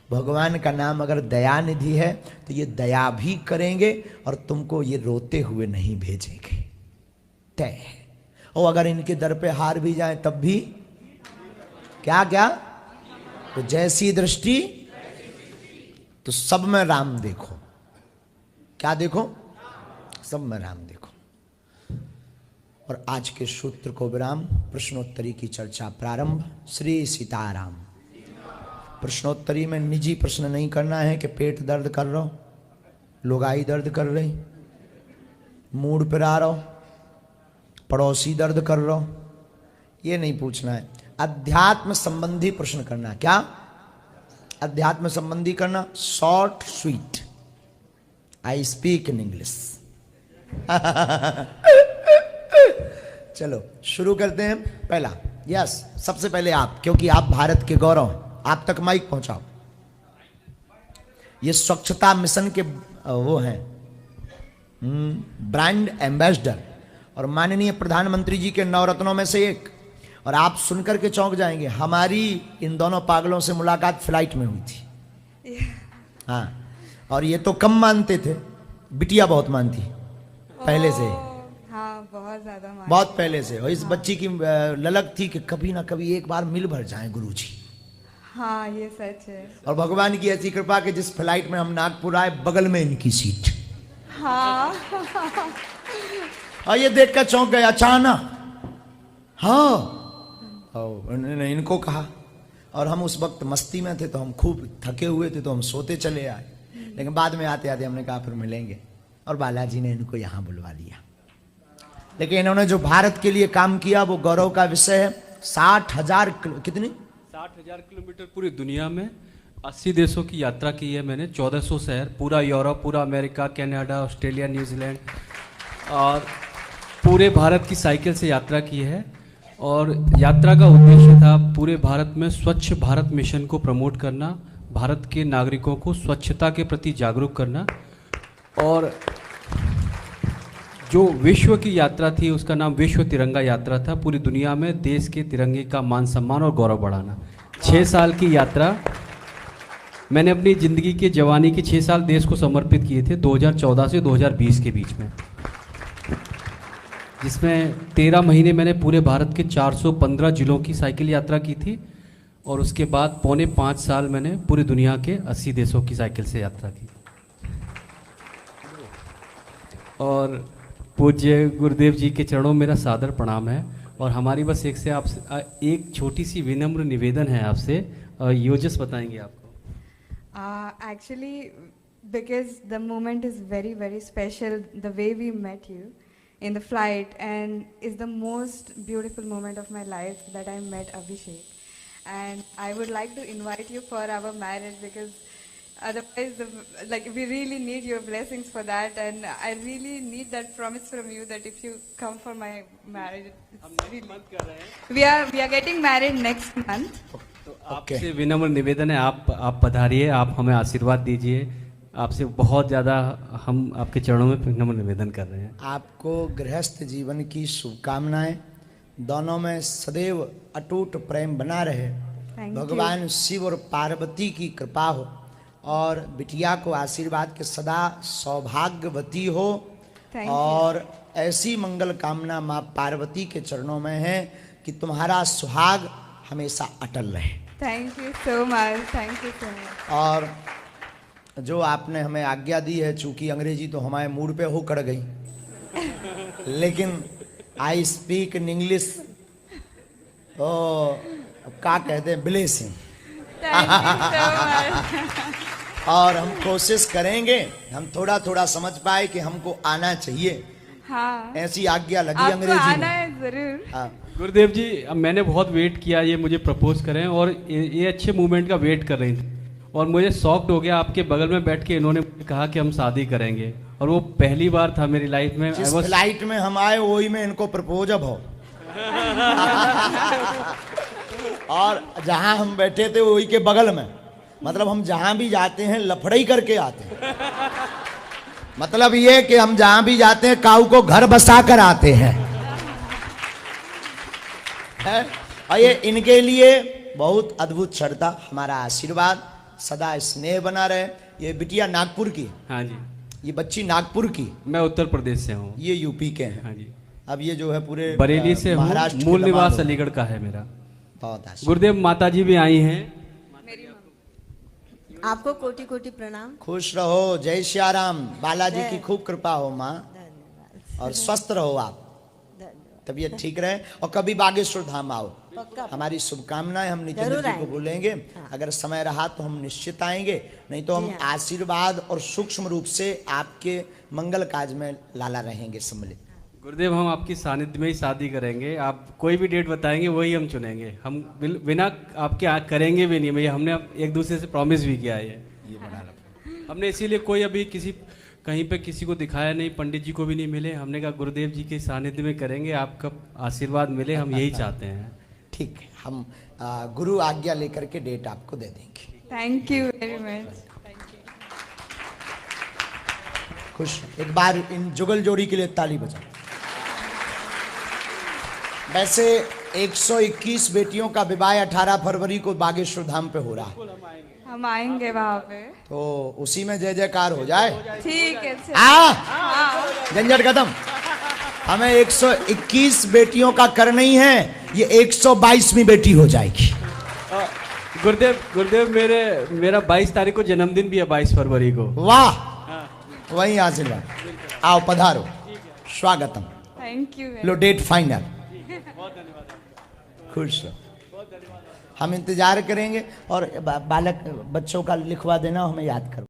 भगवान का नाम अगर दया निधि है तो ये दया भी करेंगे और तुमको ये रोते हुए नहीं भेजेंगे, तय है। और अगर इनके दर पे हार भी जाए तब भी क्या क्या, तो जैसी दृष्टि तो सब में राम देखो। क्या देखो? सब में राम देखो। और आज के सूत्र को विराम, प्रश्नोत्तरी की चर्चा प्रारंभ। श्री सीताराम। प्रश्नोत्तरी में निजी प्रश्न नहीं करना है कि पेट दर्द कर रहा हो, लुगाई दर्द कर रही, मूड पर आ रहा हो, पड़ोसी दर्द कर रहा हो, ये नहीं पूछना है। अध्यात्म संबंधी प्रश्न करना। क्या अध्यात्म संबंधी करना? Short sweet. I speak in English. चलो शुरू करते हैं। पहला, यस, सबसे पहले आप, क्योंकि आप भारत के गौरव हैं, आप तक माइक पहुंचाओ। ये स्वच्छता मिशन के वो हैं ब्रांड एम्बेसडर और माननीय प्रधानमंत्री जी के नवरत्नों में से एक। और आप सुनकर के चौंक जाएंगे, हमारी इन दोनों पागलों से मुलाकात फ्लाइट में हुई थी। हाँ, और ये तो कम मानते थे, बिटिया बहुत मानती पहले से। हाँ, बहुत ज्यादा मानती, बहुत पहले से। और इस बच्ची की ललक थी कि कभी ना कभी एक बार मिल भर जाए गुरुजी। हाँ, ये सच है। और भगवान की ऐसी कृपा कि जिस फ्लाइट में हम नागपुर आए, बगल में इनकी सीट। हाँ। और ये देखकर चौंक गए अचानक। हाँ, उन्होंने इनको कहा। और हम उस वक्त मस्ती में थे, तो हम खूब थके हुए थे, तो हम सोते चले आए। लेकिन बाद में आते आते हमने कहा फिर मिलेंगे, और बालाजी ने इनको यहाँ बुलवा लिया। लेकिन इन्होंने जो भारत के लिए काम किया वो गौरव का विषय है। 60,000 कितनी 60,000 किलोमीटर पूरी दुनिया में 80 देशों की यात्रा की है मैंने। 1400 शहर, पूरा यूरोप, पूरा अमेरिका, कनाडा, ऑस्ट्रेलिया, न्यूजीलैंड, और पूरे भारत की साइकिल से यात्रा की है। और यात्रा का उद्देश्य था पूरे भारत में स्वच्छ भारत मिशन को प्रमोट करना, भारत के नागरिकों को स्वच्छता के प्रति जागरूक करना। और जो विश्व की यात्रा थी उसका नाम विश्व तिरंगा यात्रा था। पूरी दुनिया में देश के तिरंगे का मान सम्मान और गौरव बढ़ाना। 6 साल की यात्रा मैंने अपनी ज़िंदगी के जवानी के 6 साल देश को समर्पित किए थे, 2014 से 2020 के बीच में, जिसमें 13 महीने मैंने पूरे भारत के 415 जिलों की साइकिल यात्रा की थी। और उसके बाद पौने 5 साल मैंने पूरी दुनिया के 80 देशों की साइकिल से यात्रा की। और पूज्य गुरुदेव जी के चरणों में मेरा सादर प्रणाम है। और हमारी बस एक छोटी सी विनम्र निवेदन है आपसे, योजस बताएंगे आपको। Actually, because the moment is very, very special, the way we met you in the flight, and is the most beautiful moment of my life that I met Abhishek. And I would like to invite you for our marriage, because otherwise, we really need your blessings for that, and I really need that promise from you that if you come for my marriage, we are getting married next month. तो आपसे विनम्र निवेदन है, आप पधारिए, आप हमें आशीर्वाद दीजिए। आपसे बहुत ज़्यादा हम आपके चरणों में विनम्र निवेदन कर रहे हैं। आपको गृहस्थ जीवन की शुभकामनाएं, दोनों में सदैव अटूट प्रेम बना रहे, भगवान शिव और पार्वती की कृपा हो, और बिटिया को आशीर्वाद के सदा सौभाग्यवती हो। और ऐसी मंगल कामना माँ पार्वती के चरणों में है कि तुम्हारा सुहाग हमेशा अटल रहे। Thank you so much, thank you so much. और जो आपने हमें आज्ञा दी है, चूंकि अंग्रेजी तो हमारे मूड पे हो कड़ गई, लेकिन आई स्पीक इन इंग्लिश, तो क्या कहते हैं, ब्लेसिंग। और हम कोशिश करेंगे, हम थोड़ा थोड़ा समझ पाए कि हमको आना चाहिए। हाँ, ऐसी आज्ञा लगी अंग्रेजी में। जरूर। हाँ। गुरुदेव जी, अब मैंने बहुत वेट किया ये मुझे प्रपोज करें, और ये अच्छे मूवमेंट का वेट कर रही थी। और मुझे शॉक्ड हो गया, आपके बगल में बैठ के इन्होंने कहा कि हम शादी करेंगे, और वो पहली बार था मेरी लाइफ में। जिस फ्लाइट में हम आए वही में इनको प्रपोज अब हो। और जहां हम बैठे थे वही के बगल में, मतलब हम जहां भी जाते हैं लफड़ई करके आते हैं। मतलब ये कि हम जहां भी जाते हैं काऊ को घर बसा कर आते हैं। और ये इनके लिए बहुत अद्भुत क्षण था। हमारा आशीर्वाद सदा स्नेह बना रहे। ये बिटिया नागपुर की, हाँ जी, ये बच्ची नागपुर की, मैं उत्तर प्रदेश से हूँ। ये यूपी के हैं। हाँ जी, अब ये जो है पूरे बरेली से हूँ, महाराष्ट्र के मूल दमाद निवास हो। अलीगढ़ का है मेरा। बहुत आशीर्वाद। गुरुदेव माता जी भी आई हैं। आपको कोटि कोटि प्रणाम। खुश रहो, जय श्री राम। बालाजी की खूब कृपा हो माँ, धन्यवाद और स्वस्थ रहो आप, धन्यवाद। तबीयत ठीक रहे। और कभी बागेश्वर धाम आओ, पक्का। हमारी शुभकामनाएं। हम नितिन जरूर जी को आएंगे। बोलेंगे, हाँ। अगर समय रहा तो हम निश्चित आएंगे, नहीं तो हम जी हाँ। आशीर्वाद और सूक्ष्म रूप से आपके मंगल काज में लाला रहेंगे सम्मिलित। गुरुदेव हम आपकी सानिध्य में ही शादी करेंगे। आप कोई भी डेट बताएंगे वही हम चुनेंगे। हम बिना आपके करेंगे भी नहीं भैया। हमने एक दूसरे से प्रॉमिस भी किया है ये बना रहा। हमने इसीलिए कोई अभी किसी कहीं पे किसी को दिखाया नहीं, पंडित जी को भी नहीं मिले। हमने कहा गुरुदेव जी के सानिध्य में करेंगे, आपका आशीर्वाद मिले, हम यही चाहते हैं। ठीक है, हम गुरु आज्ञा लेकर के डेट आपको दे देंगे। Thank you very much. खुश। एक बार इन जुगल जोड़ी के लिए ताली बजाओ। वैसे 121 बेटियों का विवाह 18 फरवरी को बागेश्वर धाम पे हो रहा है, हम आएंगे वहाँ पे। तो उसी में जय जयकार हो जाए। ठीक है सर। हाँ, झंझट खत्म। हमें 121 बेटियों का करना ही है, ये 122वीं बेटी हो जाएगी। गुरुदेव मेरा 22 तारीख को जन्मदिन भी है, 22 फरवरी को। वाह, वही आशीर्वाद। आओ पधारो, स्वागतम। Thank you very लो डेट फाइनल। खुश रहो, हम इंतजार करेंगे। और बालक बच्चों का लिखवा देना, हमें याद करो।